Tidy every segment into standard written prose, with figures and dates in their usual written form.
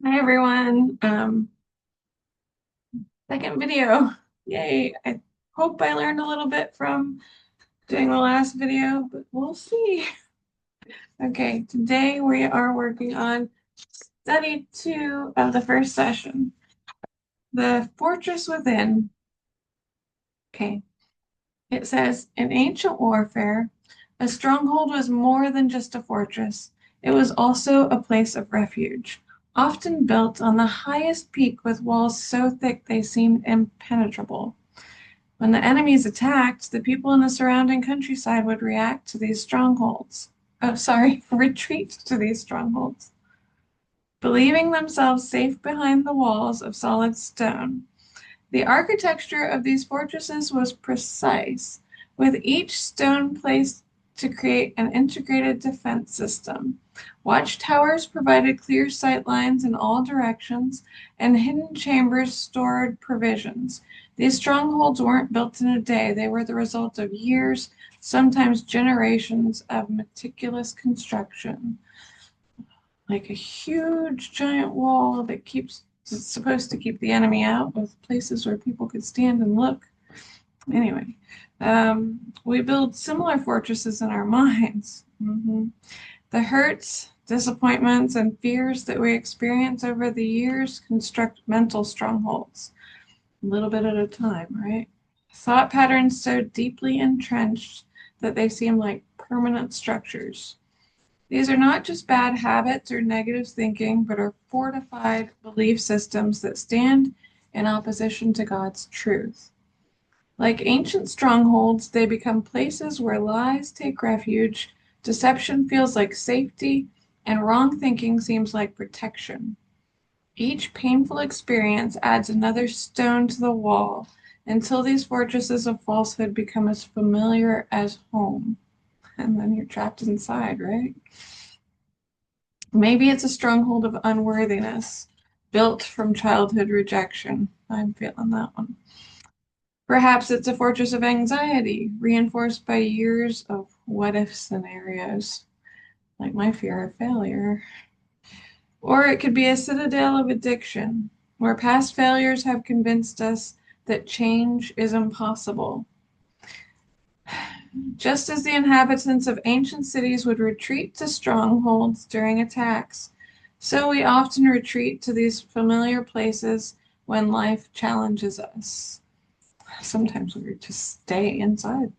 Hi everyone. Second video. Yay. I hope I learned a little bit from doing the last video, but we'll see. Okay, today we are working on study two of the first session, the fortress within. Okay, it says in ancient warfare, a stronghold was more than just a fortress. It was also a place of refuge, often built on the highest peak with walls so thick they seemed impenetrable. When the enemies attacked, the people in the surrounding countryside would react to these strongholds. Oh, sorry, retreat to these strongholds, believing themselves safe behind the walls of solid stone. The architecture of these fortresses was precise, with each stone placed to create an integrated defense system. Watchtowers provided clear sight lines in all directions, and hidden chambers stored provisions. These strongholds weren't built in a day, they were the result of years, sometimes generations of meticulous construction. Like a huge giant wall that keeps it's supposed to keep the enemy out with places where people could stand and look. Anyway, we build similar fortresses in our minds. The hurts, disappointments, and fears that we experience over the years construct mental strongholds, a little bit at a time, right? Thought patterns so deeply entrenched that they seem like permanent structures. These are not just bad habits or negative thinking, but are fortified belief systems that stand in opposition to God's truth. Like ancient strongholds, they become places where lies take refuge, deception feels like safety, and wrong thinking seems like protection. Each painful experience adds another stone to the wall until these fortresses of falsehood become as familiar as home. And then you're trapped inside, right? Maybe it's a stronghold of unworthiness, built from childhood rejection. I'm feeling that one. Perhaps it's a fortress of anxiety, reinforced by years of what if scenarios, like my fear of failure. Or it could be a citadel of addiction, where past failures have convinced us that change is impossible. Just as the inhabitants of ancient cities would retreat to strongholds during attacks, so we often retreat to these familiar places when life challenges us. Sometimes we just stay inside.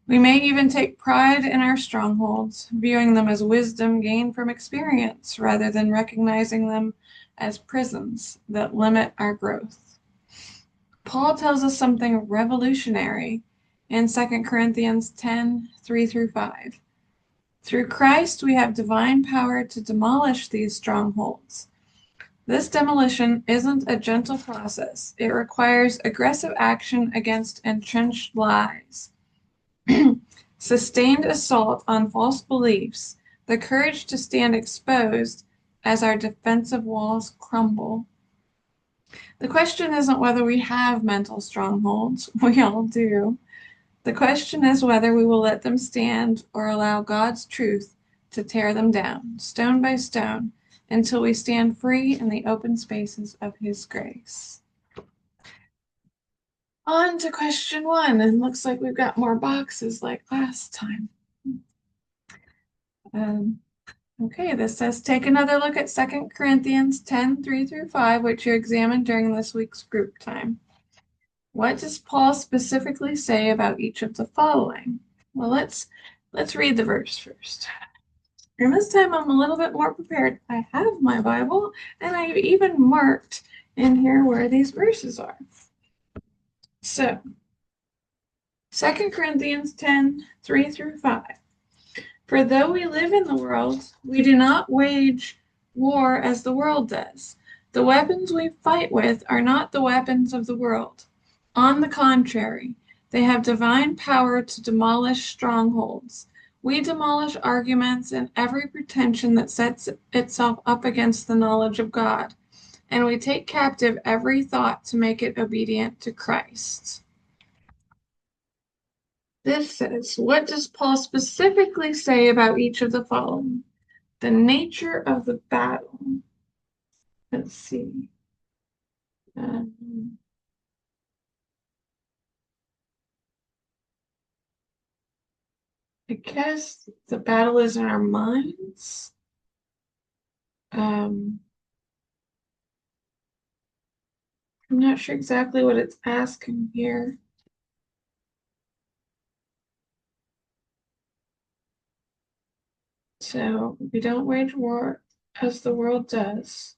We may even take pride in our strongholds, viewing them as wisdom gained from experience rather than recognizing them as prisons that limit our growth. Paul tells us something revolutionary in 2 Corinthians 10:3 through 5. Through Christ, we have divine power to demolish these strongholds. This demolition isn't a gentle process. It requires aggressive action against entrenched lies, sustained assault on false beliefs, the courage to stand exposed as our defensive walls crumble. The question isn't whether we have mental strongholds. We all do. The question is whether we will let them stand or allow God's truth to tear them down, stone by stone, until we stand free in the open spaces of His grace. On to question one, and looks like we've got more boxes like last time. Um, okay, this says take another look at 2 Corinthians 10:3 through 5, which you examined during this week's group time. What does Paul specifically say about each of the following? Well, let's read the verse first. And this time I'm a little bit more prepared. I have my Bible, and I've even marked in here where these verses are. So, 2 Corinthians 10:3 through 5. For though we live in the world, we do not wage war as the world does. The weapons we fight with are not the weapons of the world. On the contrary, they have divine power to demolish strongholds. We demolish arguments and every pretension that sets itself up against the knowledge of God, and we take captive every thought to make it obedient to Christ. This says, what does Paul specifically say about each of the following? The nature of the battle. Let's see. Um, I guess the battle is in our minds. Um, I'm not sure exactly what it's asking here. So we don't wage war as the world does.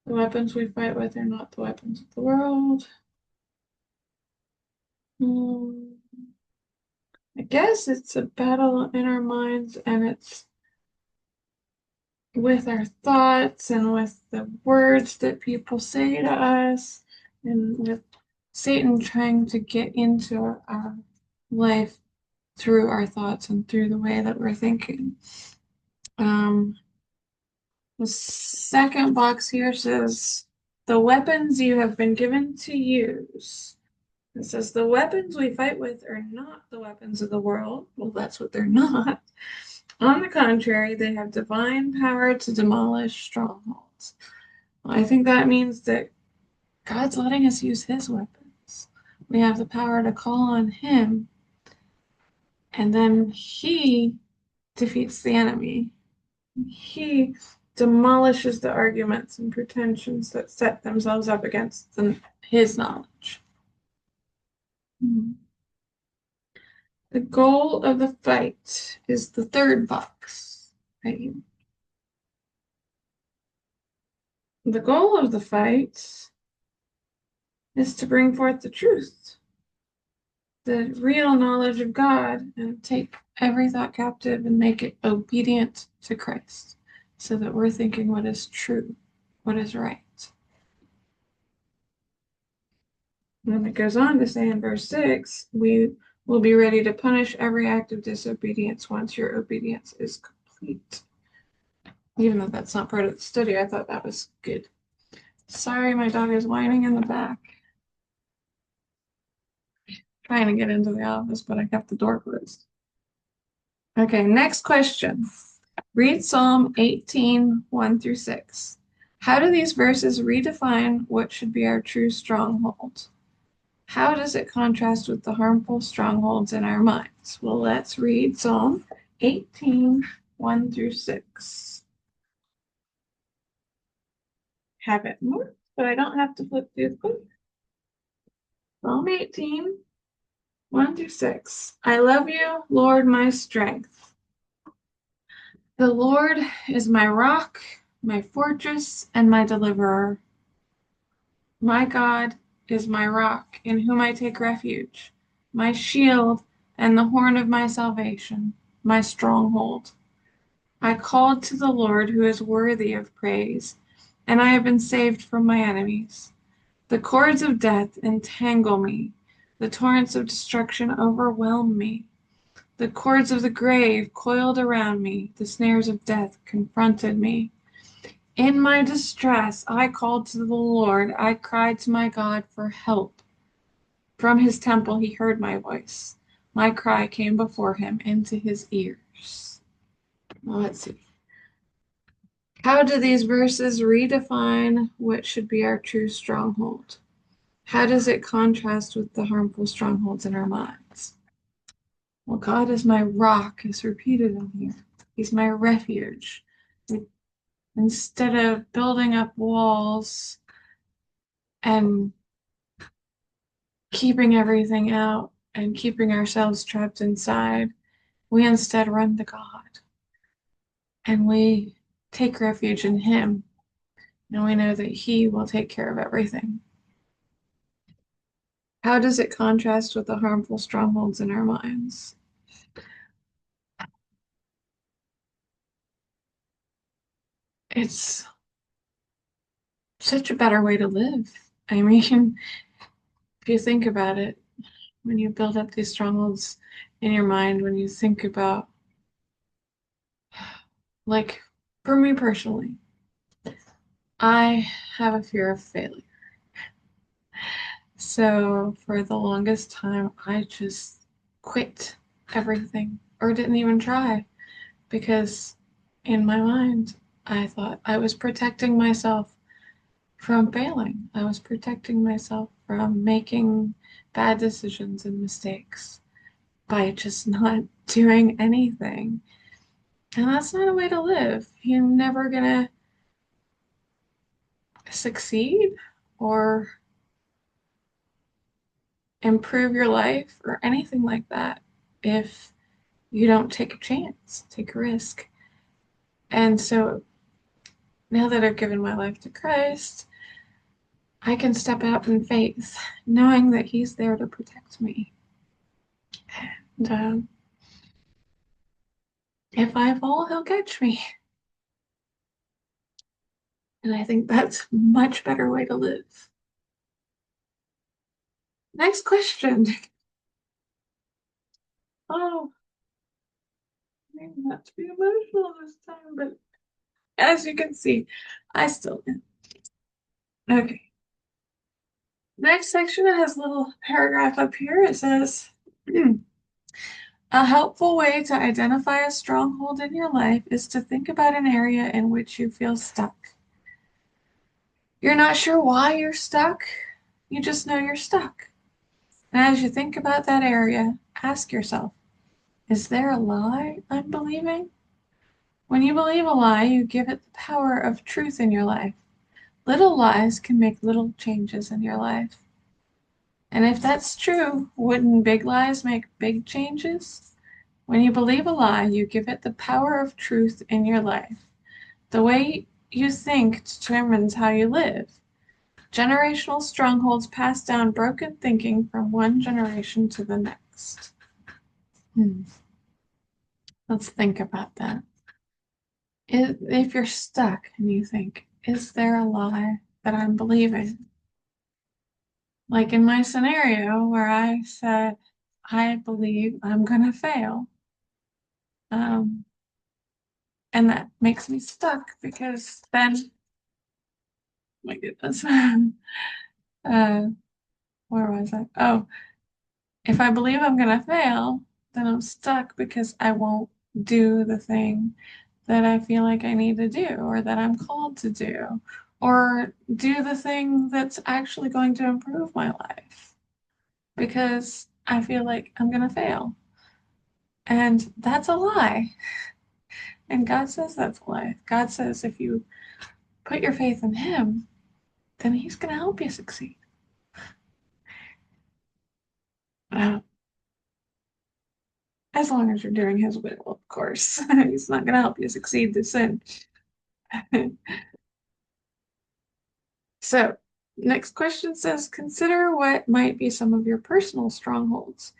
The weapons we fight with are not the weapons of the world. Hmm. I guess it's a battle in our minds, and it's with our thoughts and with the words that people say to us, and with Satan trying to get into our life through our thoughts and through the way that we're thinking. Um, the second box here says, the weapons you have been given to use. It says, the weapons we fight with are not the weapons of the world. Well, that's what they're not. On the contrary, they have divine power to demolish strongholds. Well, I think that means that God's letting us use his weapons. We have the power to call on him, and then he defeats the enemy. He demolishes the arguments and pretensions that set themselves up against his knowledge. The goal of the fight is the third box. Right? The goal of the fight is to bring forth the truth, the real knowledge of God, and take every thought captive and make it obedient to Christ, so that we're thinking what is true, what is right. And then it goes on to say in verse 6, we will be ready to punish every act of disobedience once your obedience is complete. Even though that's not part of the study, I thought that was good. Sorry, my dog is whining in the back. Trying to get into the office, but I kept the door closed. Okay, next question. Read Psalm 18, 1 through 6. How do these verses redefine what should be our true stronghold? How does it contrast with the harmful strongholds in our minds? Well, let's read Psalm 18, 1 through 6. Have it marked, but I don't have to flip through the book. Psalm 18, 1 through 6. I love you, Lord, my strength. The Lord is my rock, my fortress, and my deliverer. My God is my rock, in whom I take refuge, my shield and the horn of my salvation, my stronghold. I called to the Lord, who is worthy of praise, and I have been saved from my enemies. The cords of death entangle me, the torrents of destruction overwhelm me. The cords of the grave coiled around me, the snares of death confronted me. In my distress, I called to the Lord. I cried to my God for help. From his temple, he heard my voice. My cry came before him into his ears. Well, let's see. How do these verses redefine what should be our true stronghold? How does it contrast with the harmful strongholds in our minds? Well, God is my rock, is repeated in here. He's my refuge. Instead of building up walls and keeping everything out and keeping ourselves trapped inside, we instead run to God and we take refuge in him, and we know that he will take care of everything. How does it contrast with the harmful strongholds in our minds? It's such a better way to live. I mean, if you think about it, when you build up these strongholds in your mind, when you think about, like, for me personally, I have a fear of failure. So for the longest time, I just quit everything or didn't even try because in my mind, I thought I was protecting myself from failing. I was protecting myself from making bad decisions and mistakes by just not doing anything. And that's not a way to live. You're never gonna succeed or improve your life or anything like that if you don't take a chance, take a risk. And so now that I've given my life to Christ, I can step out in faith, knowing that He's there to protect me. And if I fall, He'll catch me. And I think that's a much better way to live. Next question. Oh, maybe not to be emotional this time, but as you can see, I still am. Okay. Next section, it has a little paragraph up here. It says, a helpful way to identify a stronghold in your life is to think about an area in which you feel stuck. You're not sure why you're stuck, you just know you're stuck. And as you think about that area, ask yourself, is there a lie I'm believing? When you believe a lie, you give it the power of truth in your life. Little lies can make little changes in your life. And if that's true, wouldn't big lies make big changes? When you believe a lie, you give it the power of truth in your life. The way you think determines how you live. Generational strongholds pass down broken thinking from one generation to the next. Let's think about that. If you're stuck and you think, is there a lie that I'm believing? Like in my scenario where I said, I believe I'm going to fail. Um, and that makes me stuck because then, my goodness, uh, where was I? Oh, if I believe I'm going to fail, then I'm stuck because I won't do the thing that I feel like I need to do or that I'm called to do or do the thing that's actually going to improve my life because I feel like I'm going to fail. And that's a lie. And God says that's a lie. God says if you put your faith in Him, then He's going to help you succeed. Uh, as long as you're doing His will, of course. He's not going to help you succeed to sin. So, next question says, consider what might be some of your personal strongholds,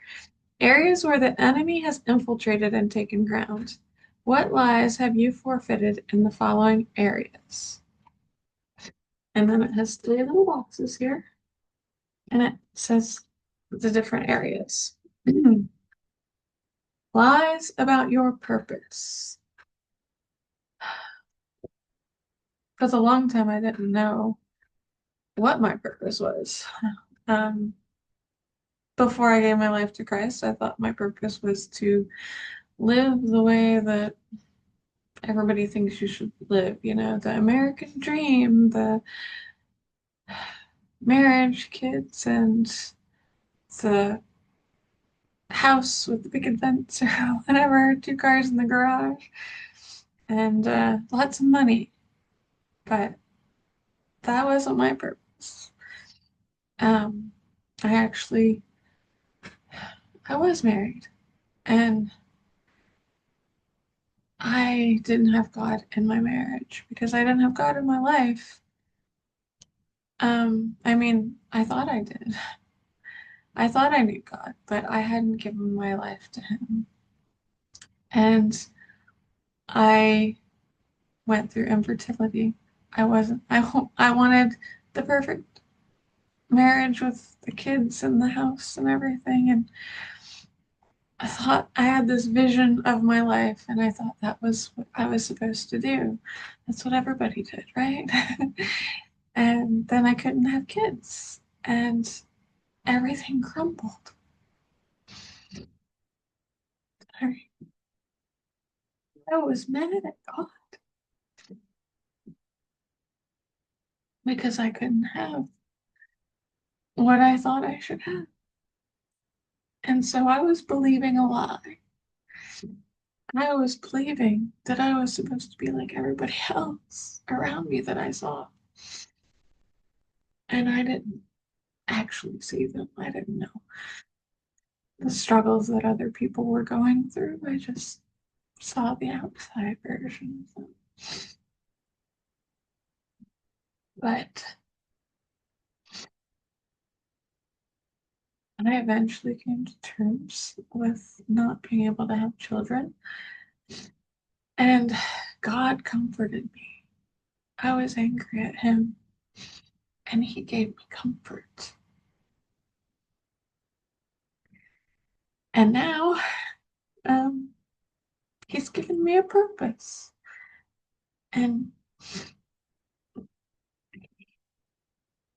areas where the enemy has infiltrated and taken ground. What lies have you forfeited in the following areas? And then it has three little boxes here, and it says the different areas. Lies about your purpose. For a long time, I didn't know what my purpose was. Um, before I gave my life to Christ, I thought my purpose was to live the way that everybody thinks you should live, you know, the American dream, the marriage, kids, and the house with the big fence or whatever, two cars in the garage, and lots of money. But that wasn't my purpose. Um, I actually, I was married, and I didn't have God in my marriage because I didn't have God in my life. I mean, I thought I did. I thought I knew God, but I hadn't given my life to Him. And I went through infertility. I wanted the perfect marriage with the kids and the house and everything. And I thought I had this vision of my life, and I thought that was what I was supposed to do. That's what everybody did, right? And then I couldn't have kids, and everything crumbled. I was mad at God. because I couldn't have what I thought I should have. And so I was believing a lie. I was believing that I was supposed to be like everybody else around me that I saw. And I didn't actually see them. I didn't know the struggles that other people were going through. I just saw the outside version of them. But I eventually came to terms with not being able to have children. And God comforted me. I was angry at him, and he gave me comfort. And now, um, he's given me a purpose. And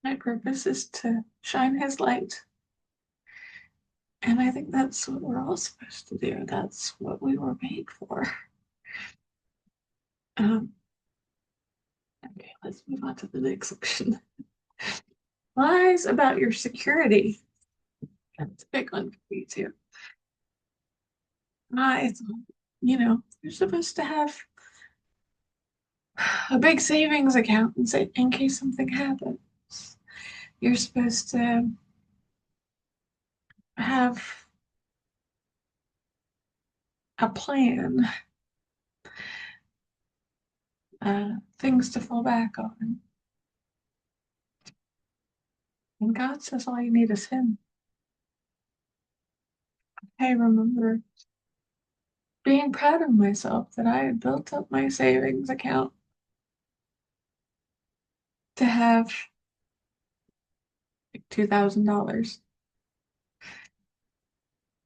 my purpose is to shine his light. And I think that's what we're all supposed to do. That's what we were made for. Um, okay, let's move on to the next section. Lies about your security. That's a big one for me too. I thought, you're supposed to have a big savings account and say in case something happens. You're supposed to have a plan, things to fall back on. And God says all you need is Him. I remember being proud of myself that I had built up my savings account to have like $2,000.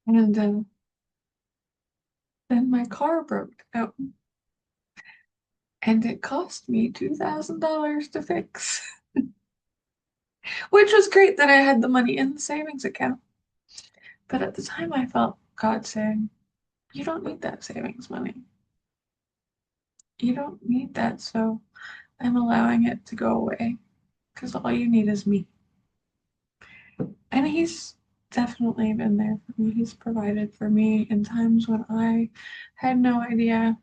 And then my car broke down, and it cost me $2,000 to fix, which was great that I had the money in the savings account. But at the time, I felt God saying, you don't need that savings money. You don't need that. So I'm allowing it to go away because all you need is me. And He's definitely been there for me. He's provided for me in times when I had no idea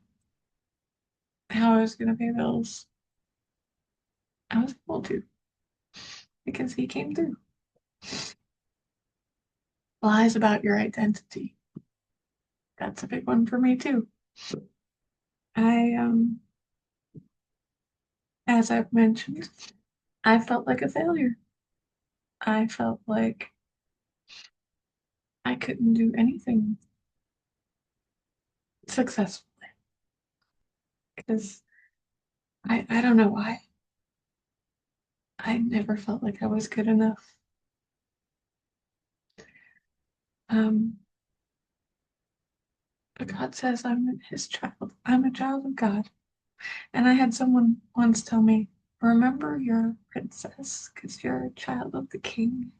how I was going to pay bills. I was able to because He came through. Lies about your identity. That's a big one for me too. I, as I've mentioned, I felt like a failure. I felt like I couldn't do anything successfully because I don't know why. I never felt like I was good enough. Um, but God says I'm His child. I'm a child of God. And I had someone once tell me, remember you're a princess because you're a child of the king.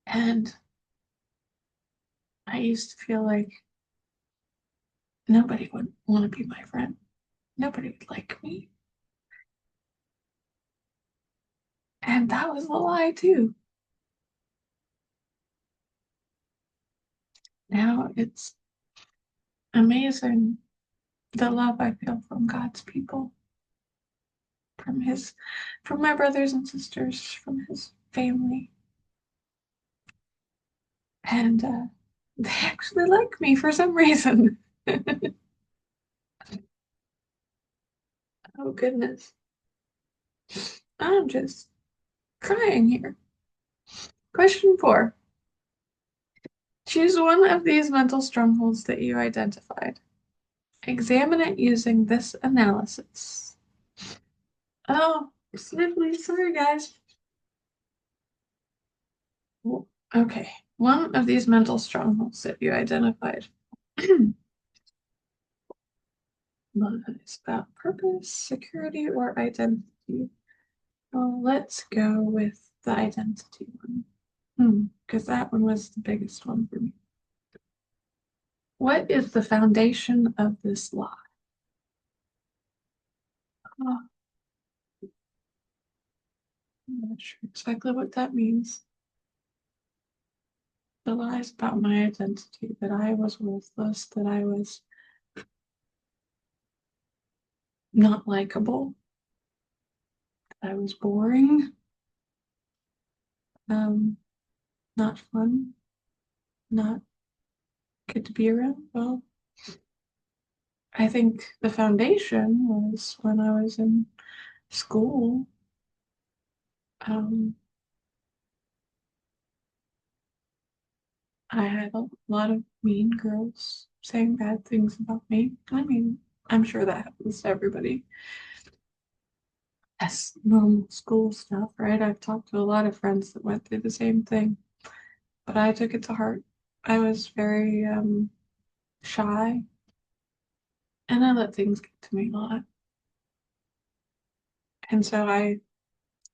And I used to feel like nobody would want to be my friend. Nobody would like me. And that was a lie too. Now it's amazing the love I feel from God's people, from from my brothers and sisters, from His family. And they actually like me for some reason. Oh goodness. I'm just crying here. Question 4. Choose one of these mental strongholds that you identified. Examine it using this analysis. Oh, sniffly, sorry guys. Okay, one of these mental strongholds that you identified. Lies about purpose, security, or identity. Well, let's go with the identity one. Because that one was the biggest one for me. What is the foundation of this lie? Oh, I'm not sure exactly what that means. The lies about my identity, that I was worthless, that I was not likable, that I was boring, um, not fun, not good to be around. Well, I think the foundation was when I was in school. Um, I had a lot of mean girls saying bad things about me. I mean, I'm sure that happens to everybody. That's normal school stuff, right? I've talked to a lot of friends that went through the same thing, but I took it to heart. I was very shy, and I let things get to me a lot. And so I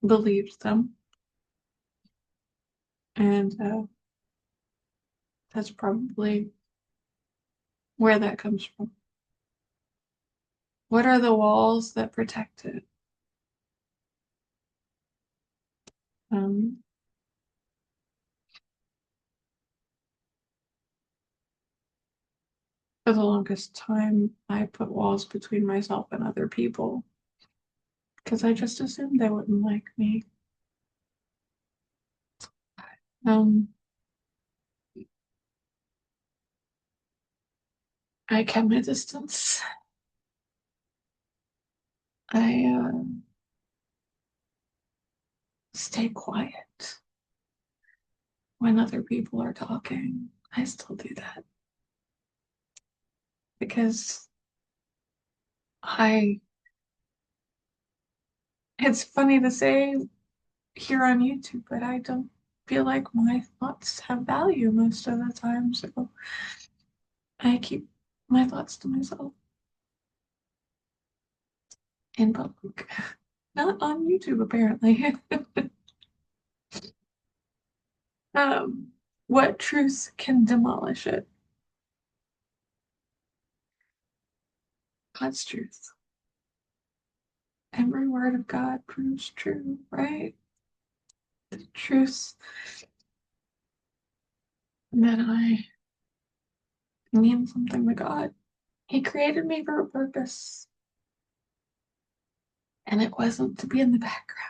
believed them, and that's probably where that comes from. What are the walls that protect it? Um, for the longest time, I put walls between myself and other people because I just assumed they wouldn't like me. Um, I kept my distance. I stay quiet when other people are talking. I still do that because I, it's funny to say here on YouTube, but I don't feel like my thoughts have value most of the time. So I keep my thoughts to myself in public, not on YouTube, apparently. What truth can demolish it? God's truth. Every word of God proves true, right? The truth that I mean something to God. He created me for a purpose, and it wasn't to be in the background.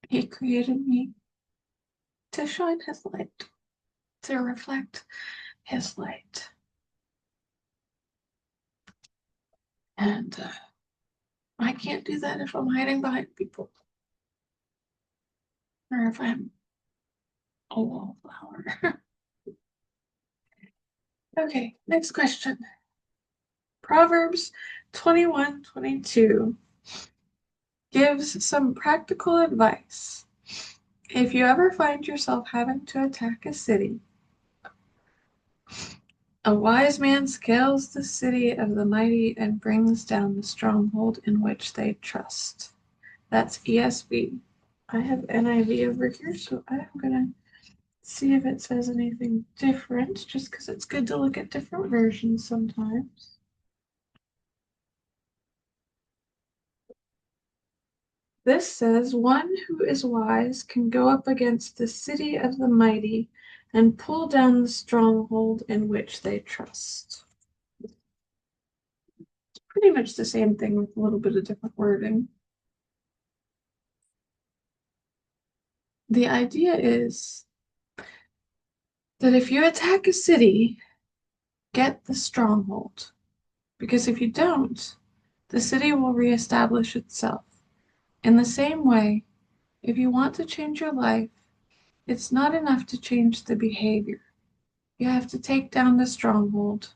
He created me to shine His light, to reflect His light. And I can't do that if I'm hiding behind people or if I'm a wallflower. Okay, next question. Proverbs 21:22 gives some practical advice. If you ever find yourself having to attack a city, a wise man scales the city of the mighty and brings down the stronghold in which they trust. That's ESV. I have NIV over here, so I'm gonna see if it says anything different, just because it's good to look at different versions sometimes. This says, one who is wise can go up against the city of the mighty and pull down the stronghold in which they trust. It's pretty much the same thing with a little bit of different wording. The idea is that if you attack a city, get the stronghold. Because if you don't, the city will reestablish itself. In the same way, if you want to change your life, it's not enough to change the behavior. You have to take down the stronghold.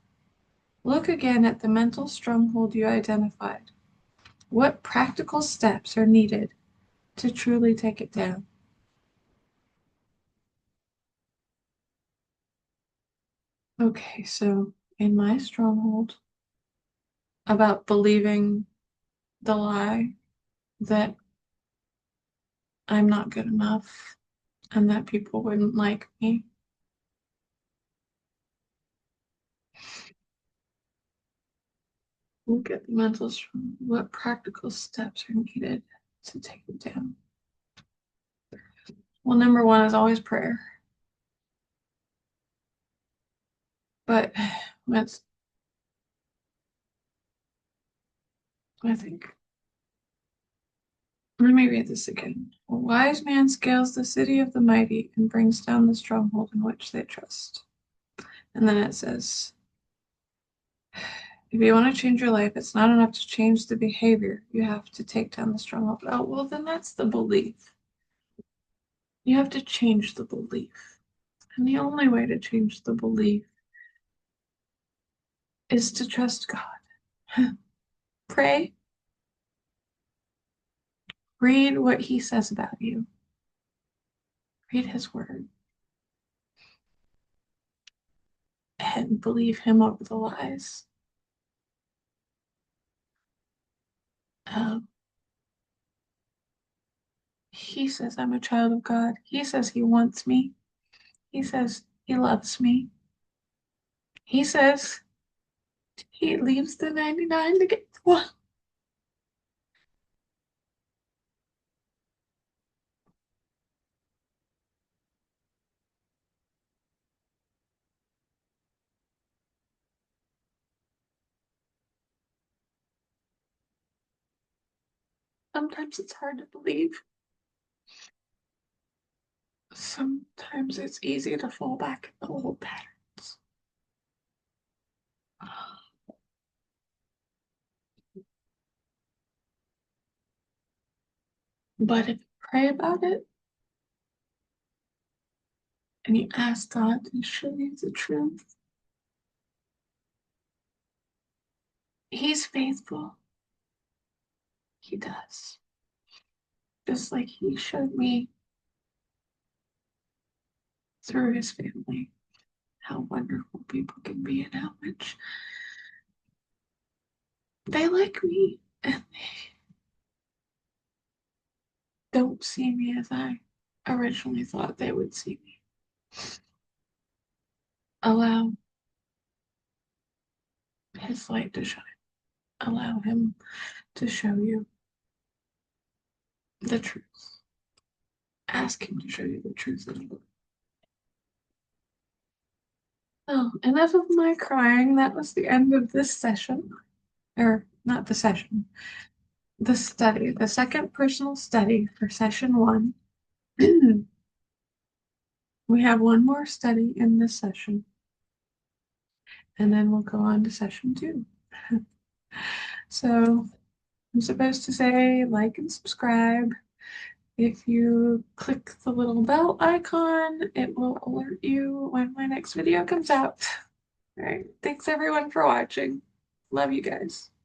Look again at the mental stronghold you identified. What practical steps are needed to truly take it down? Okay, so in my stronghold, about believing the lie that I'm not good enough and that people wouldn't like me. Look at the mentals from what practical steps are needed to take it down. Well, number one is always prayer. But let's, I think, let me read this again. A wise man scales the city of the mighty and brings down the stronghold in which they trust. And then it says, if you want to change your life, it's not enough to change the behavior. You have to take down the stronghold. Oh, well, then that's the belief. You have to change the belief. And the only way to change the belief is to trust God. Pray, read what He says about you, read His word, and believe Him over the lies. Um, he says I'm a child of God. He says He wants me. He says He loves me. He says He leaves the 99 to get the one. Sometimes it's hard to believe. Sometimes it's easy to fall back in the old patterns. But if you pray about it and you ask God to show you the truth, He's faithful. He does. Just like He showed me through His family how wonderful people can be and how much they like me and they don't see me as I originally thought they would see me. Allow His light to shine. Allow Him to show you the truth. Ask Him to show you the truth of the book. Oh, enough of my crying. That was the end of this session. Or not the session, the study, the second personal study for session one. We have one more study in this session, and then we'll go on to session two. So I'm supposed to say like and subscribe. If you click the little bell icon, it will alert you when my next video comes out. All right, thanks everyone for watching. Love you guys.